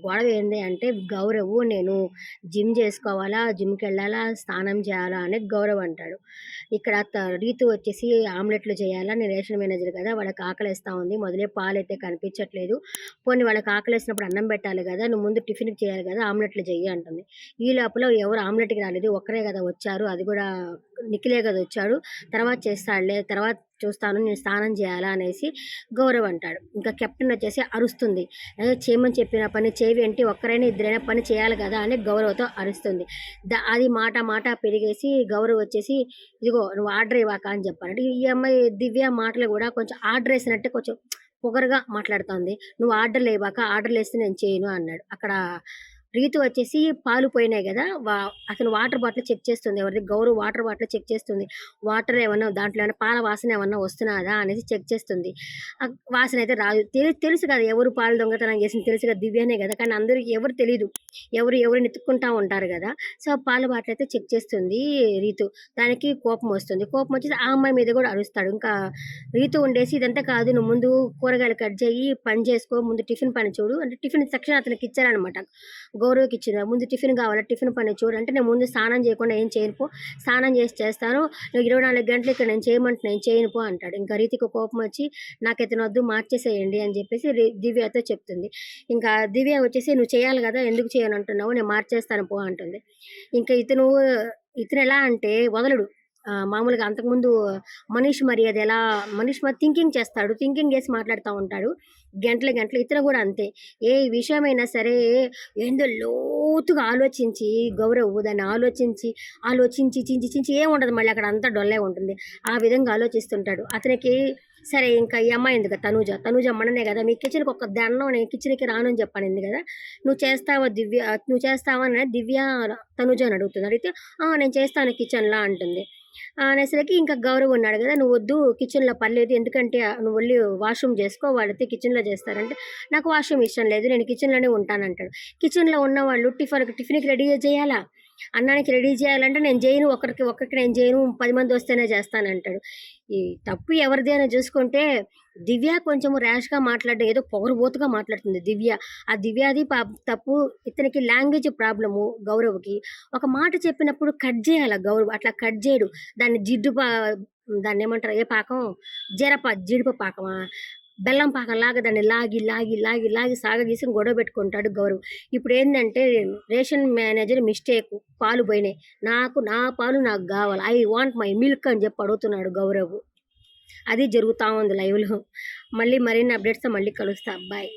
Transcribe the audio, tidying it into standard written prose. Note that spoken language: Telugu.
గొడవ ఏంది అంటే గౌరవు నేను జిమ్ చేసుకోవాలా, జిమ్‌కెళ్ళాలా, స్నానం చేయాలా అని గౌరవ్ అంటాడు. ఇక్కడ రీతు వచ్చేసి ఆమ్లెట్‌లు చేయాలా, నేను రేషన్ మేనేజర్ కదా! వాళ్ళకి ఆకలేస్తా ఉంది. మొదలే పాలైతే కనిపించట్లేదు. పోనీ వాళ్ళకి ఆకలేసినప్పుడు అన్నం పెట్టాలి గదా! నువ్వు ముందు టిఫిన్‌కి చేయాలి గదా! ఆమ్లెట్‌లు చెయ్యి అంటుంది. ఈ లోపల ఎవరు ఆమ్లెట్‌కి రాలేదు. ఒక్కరే గదా వచ్చారు. అది గూడా నిఖిలే గదా వచ్చాడు. తర్వాత చేస్తాడులే. తర్వాత చూస్తాను. నేను స్నానం చేయాలా అనేసి గౌరవ్ అంటాడు. ఇంకా కెప్టెన్ వచ్చేసి అరుస్తుంది. చేయమని చెప్పిన పని చేయవేంటి? ఒక్కరైనా ఇద్దరైనా పని చేయాలి గదా! అని గౌరవ్‌తో అరుస్తుంది. అది మాట మాట పెరిగేసి గౌరవ్ వచ్చేసి ఇదిగో నువ్వు ఆర్డర్ ఇవ్వక అని చెప్పాను. అంటే ఈ అమ్మాయి దివ్య మాటలు గూడా కొంచెం ఆర్డర్ ఏసినట్టే కొంచెం పొగరుగా మాట్లాడుతోంది. "నువ్వు ఆర్డర్‌లేవాక ఆర్డర్‌లేస్తే నేను చేయను" అన్నాడు. అక్కడ రీతు వచ్చేసి పాలు పోయినాయి గదా! అతను వాటర్ బాటిల్ చెక్ చేస్తుంది. ఎవరిది? గౌరవ్ వాటర్ బాటిల్ చెక్ చేస్తుంది. వాటర్ ఏమన్నా దాంట్లో ఏమన్నా పాల వాసన ఏమన్నా వస్తున్నాదా అనేసి చెక్ చేస్తుంది. వాసన అయితే రాదు. తెలుసు కదా! ఎవరు పాలు దొంగతనం చేసింది తెలుసు కదా! దివ్యనే గదా! కానీ అందరికి ఎవరు తెలీదు. ఎవరిని ఎతుక్కుంటా ఉంటారు గదా! సో, పాల బాటిల్ అయితే చెక్ చేస్తుంది రీతు. దానికి కోపం వస్తుంది. కోపం వచ్చేసి ఆ అమ్మాయి మీద గూడా అరుస్తాడు. ఇంకా రీతు ఉండేసి ఇదంతా కాదు నువ్వు ముందు కూరగాయలు కట్ చెయ్యి, పని చేసుకో, ముందు టిఫిన్ పని చూడు అంటే టిఫిన్ సెక్షన్ అతనికి ఇచ్చారనమాట. గౌరవ్‌కి ఇచ్చిన ముందు టిఫిన్ కావాలా? టిఫిన్ పని చూడు అంటే నేను ముందు స్నానం చేయకుండా ఏం చేయను పో. స్నానం చేసి చేస్తాను. నువ్వు 24 గంటలు ఇక్కడ నేను చేయమంటే నేను చేయను పో అంటాడు. ఇంకా రీతికి కోపం వచ్చి నాకితనొద్దు మార్చేసేయండి అని చెప్పేసి దివ్యతో చెప్తుంది. ఇంకా దివ్య వచ్చేసి నువ్వు చేయాలి గదా! ఎందుకు చేయనంటున్నావు? నేను మార్చేస్తాను పో అంటుంది. ఇంకా ఇతనెలా అంటే వదలడు. మామూలుగా అంతకుముందు మనీష్ థింకింగ్ చేస్తాడు. థింకింగ్ చేసి మాట్లాడుతా ఉంటాడు. గంటలు గంటలు ఇతను గూడా అంతే. ఏ విషయమైనా సరే ఏందో లోతుగా ఆలోచించి గౌరవ్ దాన్ని ఆలోచించి చించి ఏముండదు మళ్ళీ అక్కడ అంతా డొల్లే ఉంటుంది. ఆ విధంగా ఆలోచిస్తుంటాడు. అతనికి సరే ఇంకా ఈ అమ్మాయి ఉంది కదా తనూజ మననే గదా! మీ కిచెన్‌కి ఒక దండం నేను కిచెన్‌కి రాను అని చెప్పనింది గదా! నువ్వు చేస్తావా అని దివ్య తనూజని అడుగుతుంది. అడిగితే నేను చేస్తాను కిచెన్‌లో అంటుంది. అనేసరికి ఇంకా గౌరవ్ ఉన్నాడు గదా! "నువ్వొద్దు కిచెన్‌లో పర్లేదు. ఎందుకంటే నువ్వు వెళ్లి వాష్‌రూమ్ జేసుకో. వాళ్ళైతే కిచెన్‌లో జేస్తారంటే" "నాకు వాష్‌రూమ్ ఇష్టం లేదు. నేను కిచెన్‌లోనే ఉంటానంటాడు." కిచెన్‌లో ఉన్నవాళ్ళు టిఫిన్‌కి రెడీ జేయాలా? అన్నానికి రెడీ జేయాలంటే నేను జేయను. ఒక్కరికి నేను జేయను. 10 మందొస్తేనే జేస్తానంటాడు. ఈ తప్పు ఎవరిది అని జూసుకుంటే దివ్య కొంచెం ర్యాష్‌గా మాట్లాడడం ఏదో పొగరుబోతుగా మాట్లాడుతుంది దివ్య. ఆ దివ్యది తప్పు. ఇతనికి లాంగ్వేజ్ ప్రాబ్లము గౌరవ్‌కి. ఒక మాట చెప్పినప్పుడు కట్ జేయాల గౌరవ్. అట్లా కట్ జేయడు. దాన్ని దాన్నేమంటారు? ఏ పాకం? జీడిపప్పు పాకమా? బెల్లం పాకంలాగా దాన్ని లాగి సాగదీసి గొడవ పెట్టుకుంటాడు గౌరవ్. ఇప్పుడేందంటే రేషన్ మేనేజర్ మిస్టేకు. పాలు పోయినాయి. నా పాలు నాకు గావాలి. ఐ వాంట్ మై మిల్క్ అని జెప్పి అడుగుతున్నాడు గౌరవ్. అది జరుగుతా ఉంది లైవ్‌లో. మళ్ళీ మరిన్ని అప్‌డేట్స్‌తో మళ్ళీ కలుస్తా. బాయ్.